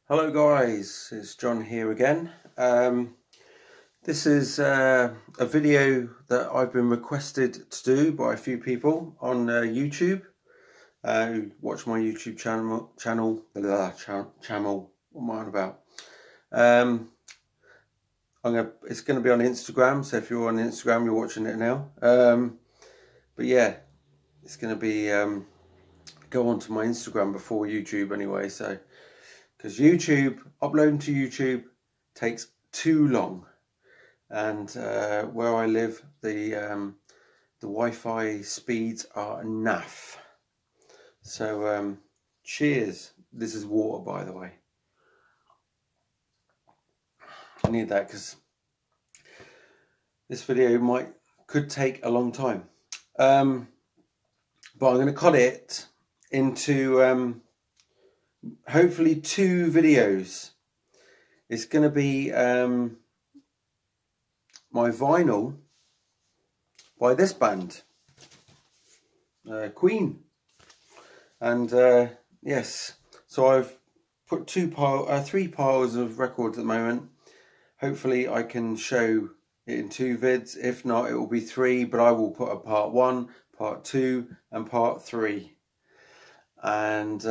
Hello guys, it's John here again. This is a video that I've been requested to do by a few people on YouTube who watch my YouTube channel. What am I on about? It's going to be on Instagram, so if you're on Instagram, you're watching it now. But yeah, it's going to be go onto my Instagram before YouTube anyway, so. Because uploading to YouTube takes too long, and where I live, the Wi-Fi speeds are naff. So cheers. This is water, by the way. I need that because this video could take a long time. But I'm going to cut it into hopefully 2 videos. It's going to be my vinyl by this band, Queen, and yes, so I've put 3 piles of records at the moment. Hopefully I can show it in 2 vids. If not, it will be 3, but I will put a part 1, part 2 and part 3, and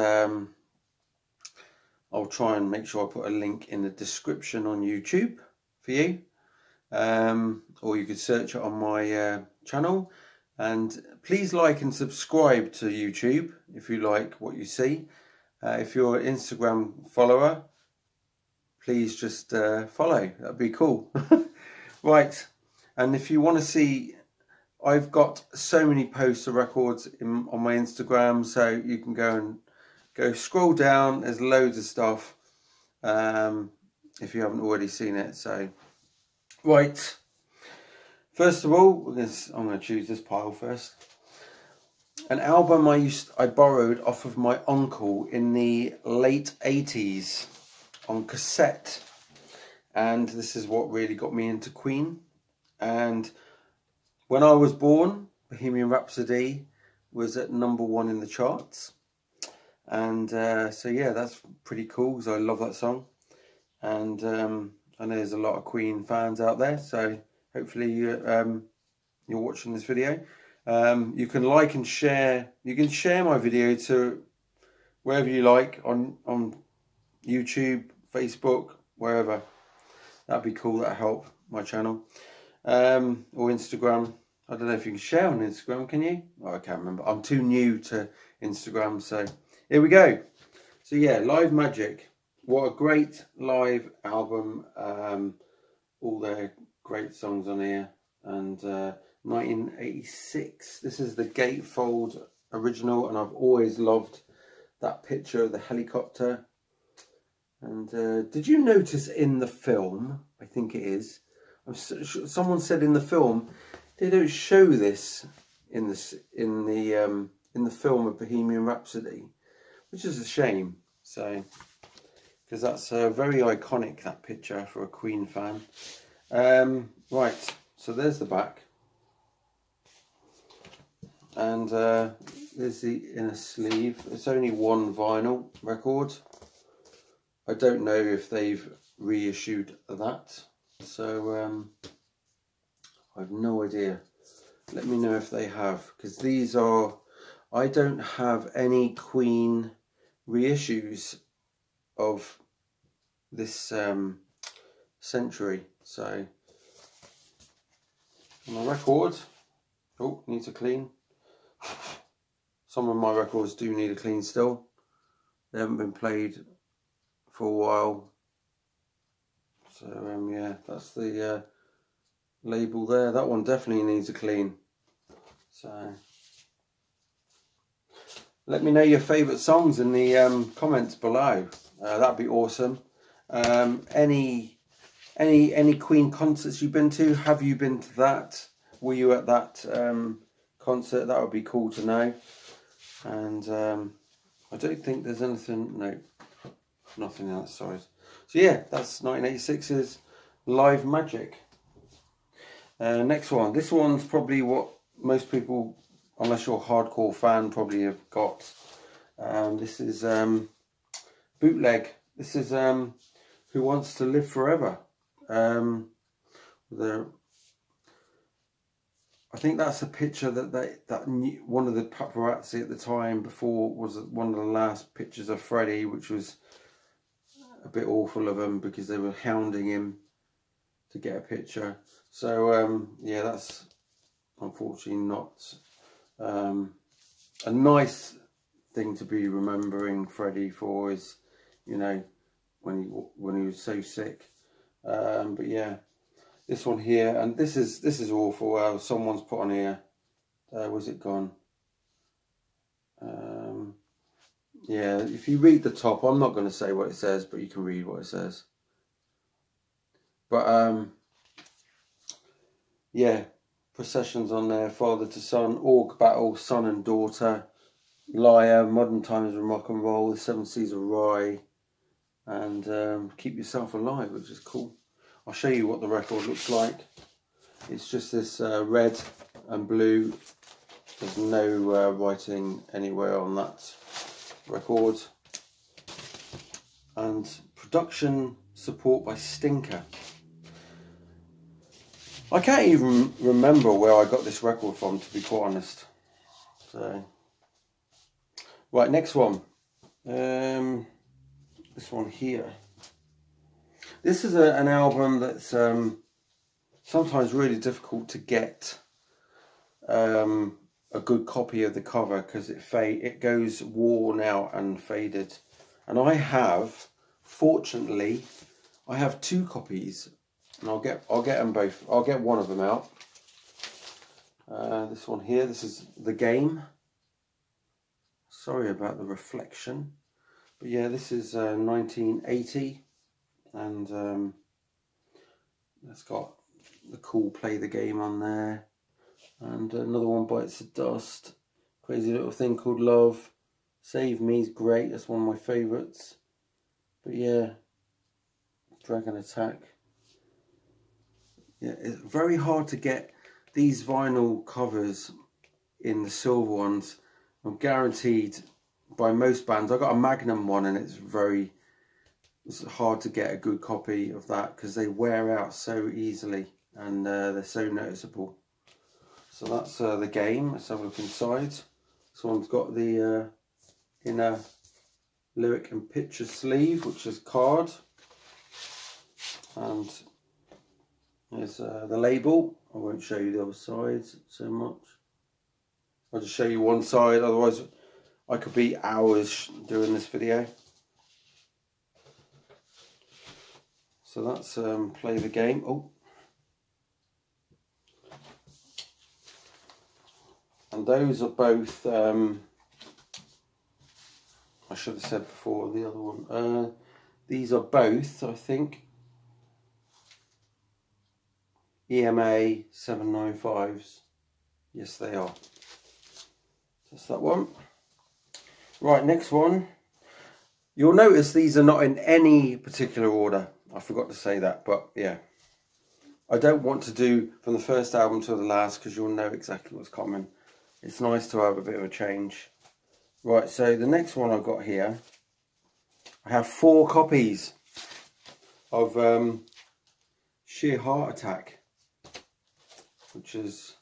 I'll try and make sure I put a link in the description on YouTube for you, or you could search it on my channel. And please like and subscribe to YouTube if you like what you see. If you're an Instagram follower, please just follow, that'd be cool. Right, and if you want to see, I've got so many posts of records on my Instagram, so you can go scroll down. There's loads of stuff if you haven't already seen it. So right, first of all, I'm going to choose this pile first. An album I borrowed off of my uncle in the late 80s on cassette, and this is what really got me into Queen. And when I was born, Bohemian Rhapsody was at #1 in the charts. And so yeah, that's pretty cool because I love that song, and I know there's a lot of Queen fans out there, so hopefully you're watching this video. You can like and share. You can share my video to wherever you like, on YouTube, Facebook, wherever. That'd be cool. That'd help my channel, or Instagram. I don't know if you can share on Instagram, can you? Oh, I can't remember. I'm too new to Instagram, so here we go. So yeah, Live Magic. What a great live album. All their great songs on here. And 1986. This is the gatefold original, and I've always loved that picture of the helicopter. And did you notice in the film, I think it is, someone said in the film, they don't show this in the film of Bohemian Rhapsody, which is a shame. So, because that's very iconic, that picture, for a Queen fan. Right, so there's the back, and there's the inner sleeve. It's only 1 vinyl record. I don't know if they've reissued that, so I have no idea. Let me know if they have, because these are, I don't have any Queen reissues of this century. So my record, oh, needs a clean. Some of my records do need a clean still. They haven't been played for a while. So yeah, that's the label there. That one definitely needs a clean. So let me know your favourite songs in the comments below. That'd be awesome. Any Queen concerts you've been to? Have you been to that? Were you at that concert? That would be cool to know. And I don't think there's anything. No, nothing else. Sorry. So yeah, that's 1986's Live Magic. Next one. This one's probably what most people, unless you're a hardcore fan, probably have got. This is bootleg This is Who Wants to Live Forever. I think that's a picture that one of the paparazzi at the time before was one of the last pictures of Freddie, which was a bit awful of them because they were hounding him to get a picture. So yeah, that's unfortunately not a nice thing to be remembering Freddie for, is, you know, when he was so sick. But yeah, this one here, and this is awful. Someone's put on here. Was it gone? Yeah, if you read the top, I'm not going to say what it says, but you can read what it says. But yeah, processions on there: father to son, org battle, son and daughter, lyre, modern times of rock and roll, the 7 Seas of Rye, and keep yourself alive, which is cool. I'll show you what the record looks like. It's just this red and blue. There's no writing anywhere on that record. And production support by Stinker. I can't even remember where I got this record from, to be quite honest. So, right, next one. This one here. This is an album that's sometimes really difficult to get a good copy of the cover, because it goes worn out and faded. And I have, fortunately, I have 2 copies, and I'll get them both. I'll get one of them out. This one here. This is The Game. Sorry about the reflection, but yeah, this is 1980, and it's got the cool Play the Game on there, and another one, Bites the Dust, Crazy Little Thing Called Love, Save Me is great, that's one of my favourites. But yeah, Dragon Attack. Yeah, it's very hard to get these vinyl covers in the silver ones. I'm guaranteed by most bands. I got a Magnum one, and it's hard to get a good copy of that because they wear out so easily, and they're so noticeable. So that's The Game. Let's have a look inside. This one's got the inner lyric and picture sleeve, which is card, and there's the label. I won't show you the other sides so much. I'll just show you one side, otherwise I could be hours doing this video. So that's Play the Game. Oh, and those are both, I should have said before the other one, these are both, I think, EMA 795s. Yes, they are. That's that one. Right, next one. You'll notice these are not in any particular order. I forgot to say that, but yeah. I don't want to do from the first album to the last, because you'll know exactly what's coming. It's nice to have a bit of a change. Right, so the next one I've got here, I have 4 copies of Sheer Heart Attack, which is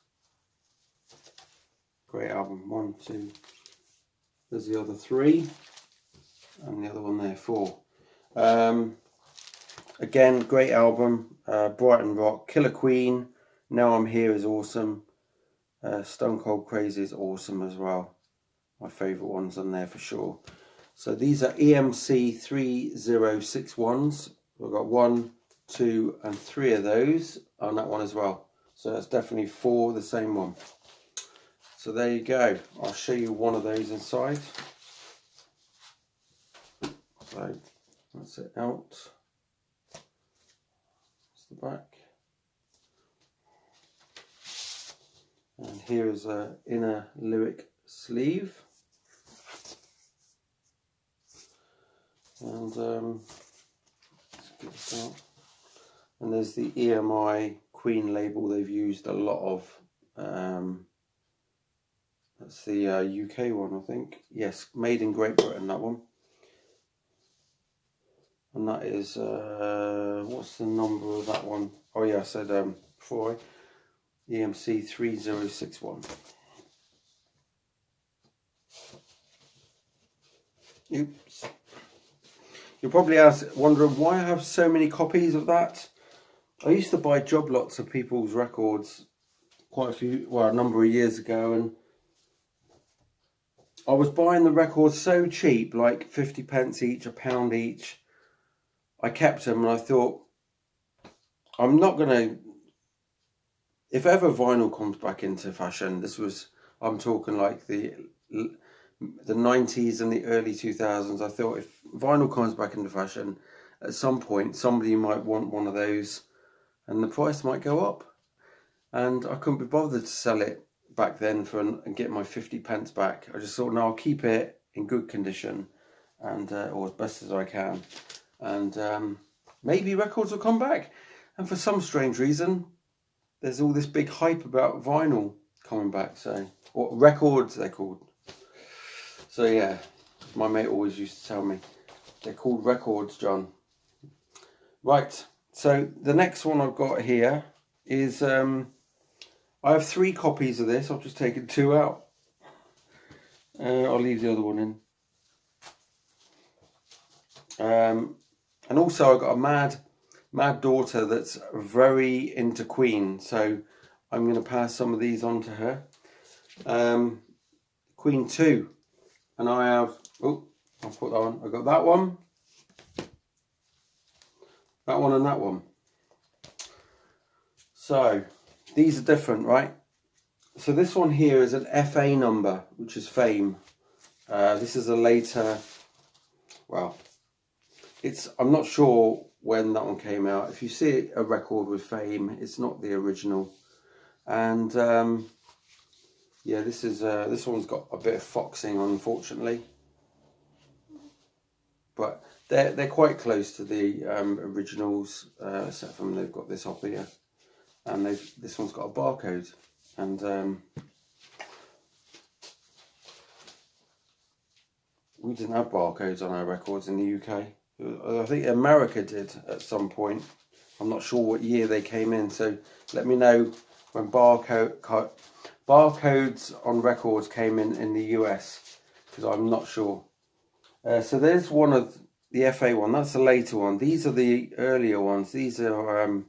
a great album. 1, 2, there's the other 3, and the other one there, 4. Again, great album. Brighton Rock, Killer Queen, Now I'm Here is awesome. Stone Cold Crazy is awesome as well. My favourite ones on there for sure. So these are EMC 3061s. We've got 1, 2 and 3 of those on that one as well. So that's definitely 4, the same one. So there you go. I'll show you one of those inside. So that's it out. That's the back. And here is an inner lyric sleeve. And let's get this out. And there's the EMI Queen label they've used a lot of. That's the UK one, I think. Yes, made in Great Britain, that one. and that is, what's the number of that one? Oh yeah, I said before, EMC 3061. Oops. You're probably wondering why I have so many copies of that. I used to buy job lots of people's records quite a number of years ago, and I was buying the records so cheap, like 50p each, £1 each. I kept them, and I thought, I'm not going to, if ever vinyl comes back into fashion, I'm talking like the 90s and the early 2000s, I thought if vinyl comes back into fashion, at some point somebody might want one of those and the price might go up. And I couldn't be bothered to sell it back then and get my 50p back. I just thought, no, I'll keep it in good condition, and or as best as I can, and maybe records will come back. And for some strange reason, there's all this big hype about vinyl coming back, or records they're called. So yeah, my mate always used to tell me, they're called records, John. Right, so the next one I've got here is, I have 3 copies of this. I've just taken 2 out. I'll leave the other one in. And also I've got a mad daughter that's very into Queen, so I'm going to pass some of these on to her. Queen 2, and I have, oh, I'll put that one. I've got that one, and that one. So these are different, right? So this one here is an FA number, which is Fame. This is a later, well, I'm not sure when that one came out. If you see a record with Fame, it's not the original. And yeah, this one's got a bit of foxing, unfortunately. But they're quite close to the originals, except from they've got this up here. And this one's got a barcode, and we didn't have barcodes on our records in the UK. I think America did at some point. I'm not sure what year they came in, so let me know when barcodes on records came in the US, because I'm not sure. So there's one of the FA one. That's the later one. These are the earlier ones. These are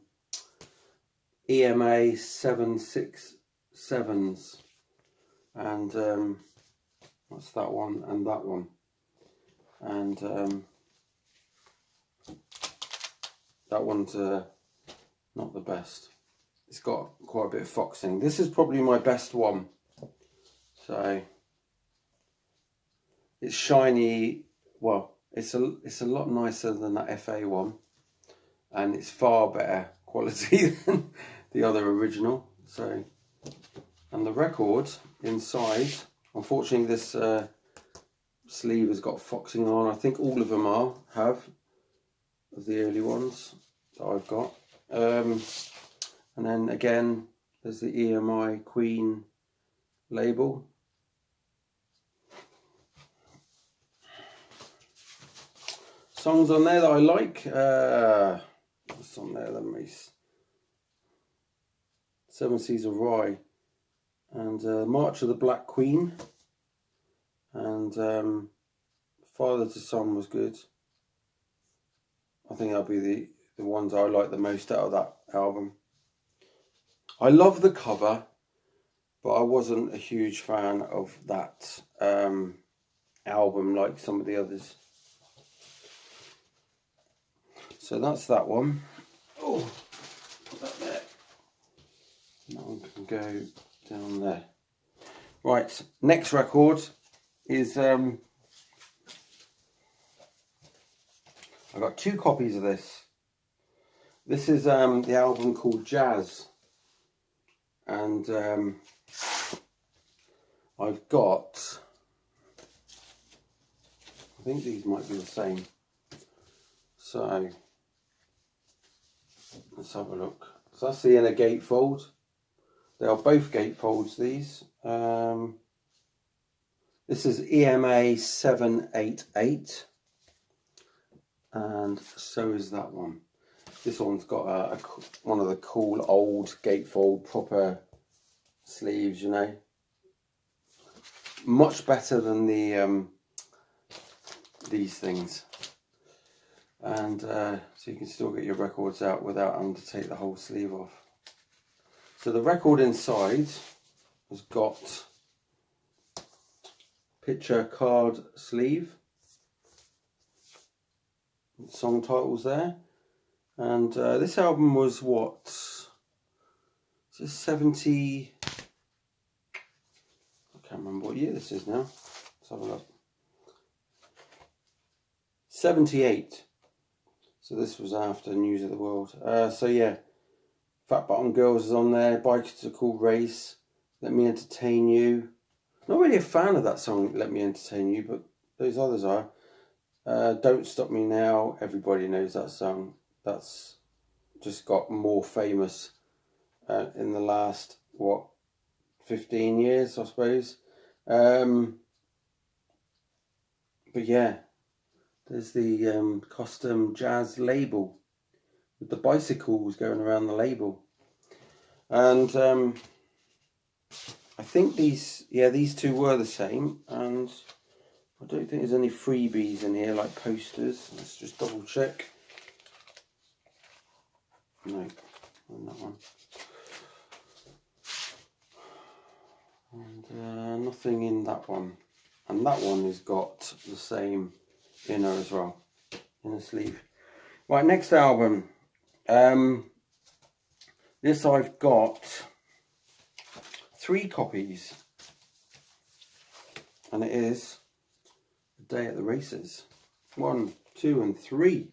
EMA 767s, and what's that one and that one, and that one's not the best. It's got quite a bit of foxing. This is probably my best one. So it's shiny. Well, it's a lot nicer than that FA one, and it's far better quality than the other original. So, and the record inside, unfortunately this sleeve has got foxing on. I think all of them have of the early ones that I've got. And then again, there's the EMI Queen label. Songs on there that I like. What's on there? Let me. Seven Seas of Rye, and March of the Black Queen, and Father to Son was good. I think that'll be the ones I like the most out of that album. I love the cover, but I wasn't a huge fan of that album like some of the others. So that's that one. Oh, put that there. That one can go down there. Right, next record is I've got 2 copies of this. This is the album called Jazz, and I've got, I think these might be the same. So let's have a look. So that's the inner gatefold. They are both gatefolds, these. This is EMA 788. and so is that one. This one's got one of the cool old gatefold proper sleeves, you know. Much better than the these things. And so you can still get your records out without having to take the whole sleeve off. So the record inside has got picture card sleeve, song titles there, and this album was what, is this 70, I can't remember what year this is now, let's have a look, 78, so this was after News of the World. So yeah, Fat Bottom Girls is on there, Bike to a Cool Race, Let Me Entertain You. Not really a fan of that song, Let Me Entertain You, but those others are. Don't Stop Me Now, everybody knows that song. That's just got more famous in the last, what, 15 years, I suppose. But yeah, there's the custom jazz label with the bicycles going around the label. And I think these two were the same, and I don't think there's any freebies in here like posters. Let's just double check. No, on that one. And nothing in that one. And that one has got the same inner as well, inner sleeve. Right, next album. This I've got 3 copies, and it is A Day at the Races. 1, 2 and 3.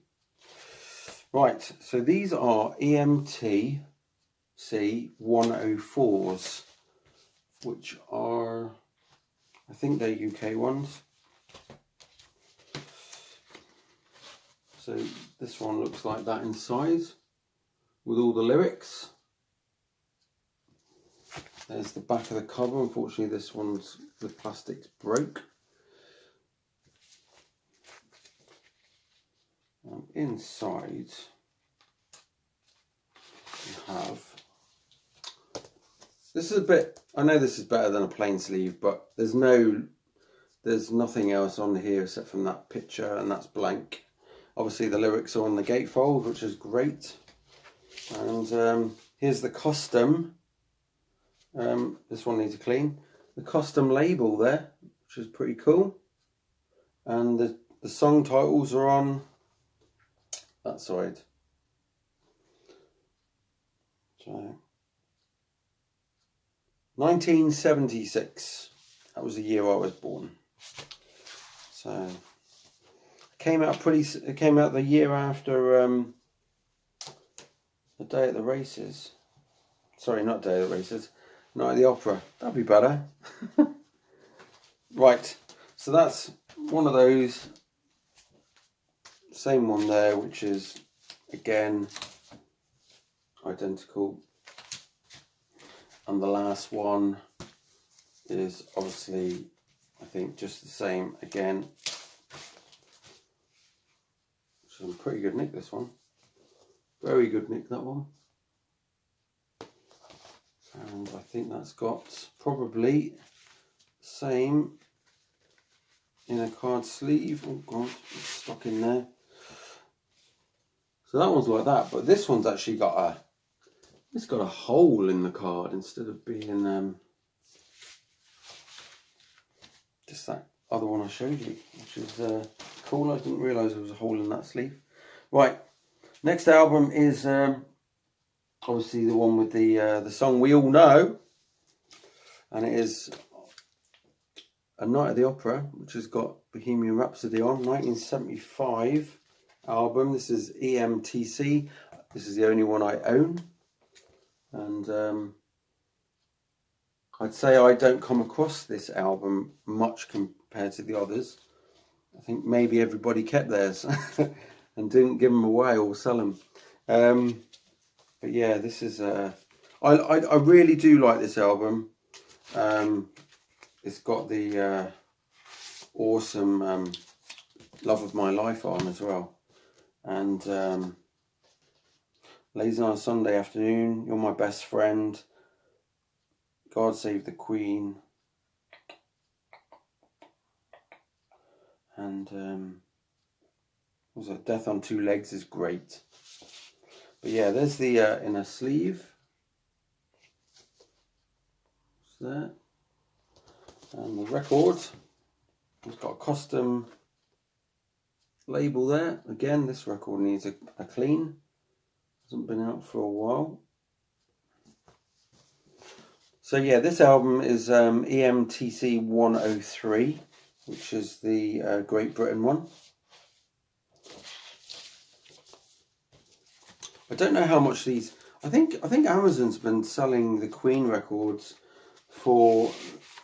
Right, so these are EMTC 104s, which are, I think they're UK ones. So this one looks like that inside, with all the lyrics. There's the back of the cover. Unfortunately, this one's, the plastic's broke. And inside you have, this is a bit, I know this is better than a plain sleeve, but there's nothing else on here except from that picture, and that's blank. Obviously the lyrics are on the gatefold, which is great. And here's the custom, this one needs a clean, the custom label there, which is pretty cool. And the song titles are on that side. So 1976, that was the year I was born. So it came out the year after A Day at the Races. Sorry, not Day at the Races, Night at the Opera. That'd be better. Right, so that's one of those. Same one there, which is again identical. And the last one is obviously, I think, just the same again. Which is in pretty good nick, this one. Very good nick, that one. And I think that's got probably the same inner card sleeve. Oh god, it's stuck in there. So that one's like that, but this one's actually got it's got a hole in the card instead of being just that other one I showed you, which is cool. I didn't realise there was a hole in that sleeve. Right, next album is obviously the one with the song we all know, and it is A Night at the Opera, which has got Bohemian Rhapsody on, 1975 album. This is EMTC. This is the only one I own, and I'd say I don't come across this album much compared to the others. I think maybe everybody kept theirs and didn't give them away or sell them. But yeah, this is I really do like this album. It's got the awesome Love of My Life on as well. and Lazy on a Sunday Afternoon, You're My Best Friend, God Save the Queen, and was it Death on Two Legs is great. But yeah, there's the inner sleeve. There, and the record. It's got a custom label there. Again, this record needs a clean. Hasn't been out for a while. So yeah, this album is EMTC 103, which is the Great Britain one. I don't know how much these. I think Amazon's been selling the Queen records for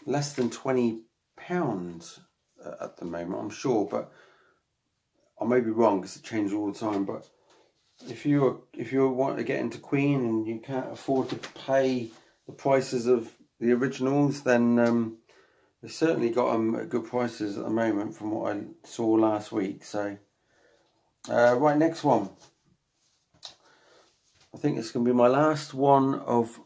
less than £20 at the moment, I'm sure, but I may be wrong because it changes all the time. But if you want to get into Queen and you can't afford to pay the prices of the originals, then they certainly got them at good prices at the moment from what I saw last week. So right, next one. I think it's going to be my last one of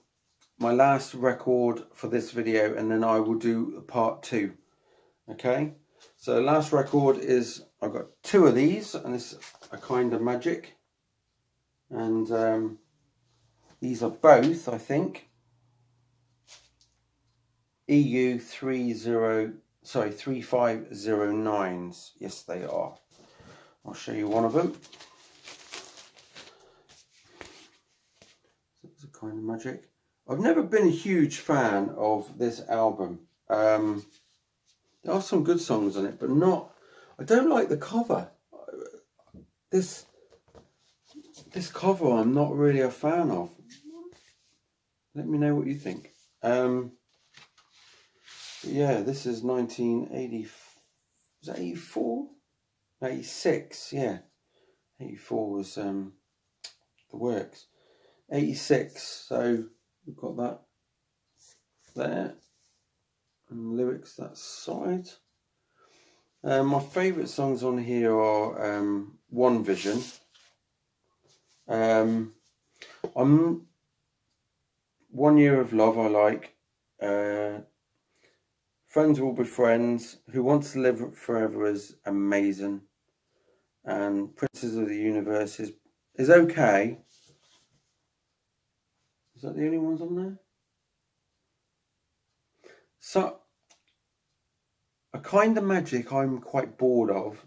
my last record for this video, and then I will do part 2. Okay, so last record is, I've got 2 of these, and it's a Kind of Magic, and these are both, I think, EU 3509s. Yes, they are. I'll show you one of them. It's a Kind of Magic. I've never been a huge fan of this album. There are some good songs on it, but not. I don't like the cover. This cover I'm not really a fan of. Let me know what you think. Yeah, this is 1980. Was that 84? 86. Yeah, 84 was the Works. 86. So we've got that there. And lyrics that side. My favourite songs on here are One Vision. I'm One Year of Love I like. Friends Will Be Friends. Who Wants to Live Forever is amazing. And Princes of the Universe is okay. Is that the only ones on there? So, A Kind of Magic I'm quite bored of.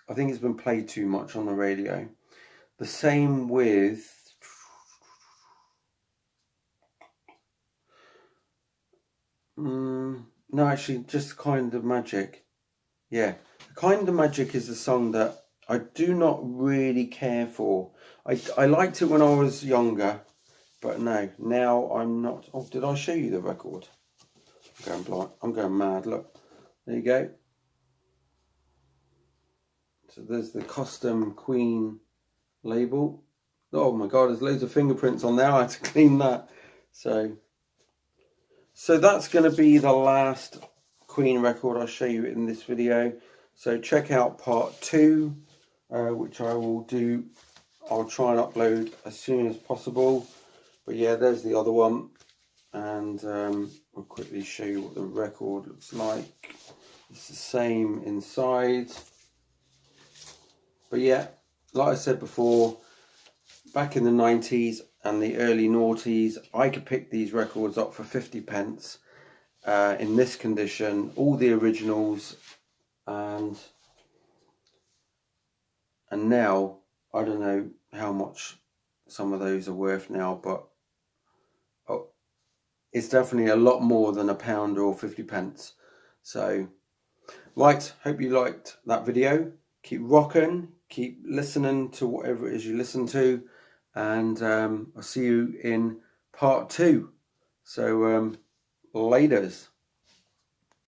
I think it's been played too much on the radio. The same with no, actually, just Kind of Magic. Yeah, Kind of Magic is a song that I do not really care for. I liked it when I was younger, but no, now I'm not. Oh, did I show you the record? I'm going blind. I'm going mad. Look, there you go. So there's the custom Queen label. Oh my God, there's loads of fingerprints on there. I had to clean that. So that's going to be the last Queen record I'll show you in this video. So check out part 2, which I will do. I'll try and upload as soon as possible. But yeah, there's the other one. And I'll quickly show you what the record looks like. It's the same inside. But yeah, like I said before, back in the 90s and the early noughties, I could pick these records up for 50p in this condition, all the originals, and now I don't know how much some of those are worth now, but it's definitely a lot more than £1 or 50p. So right, hope you liked that video. Keep rocking, keep listening to whatever it is you listen to, and I'll see you in part 2. So laters.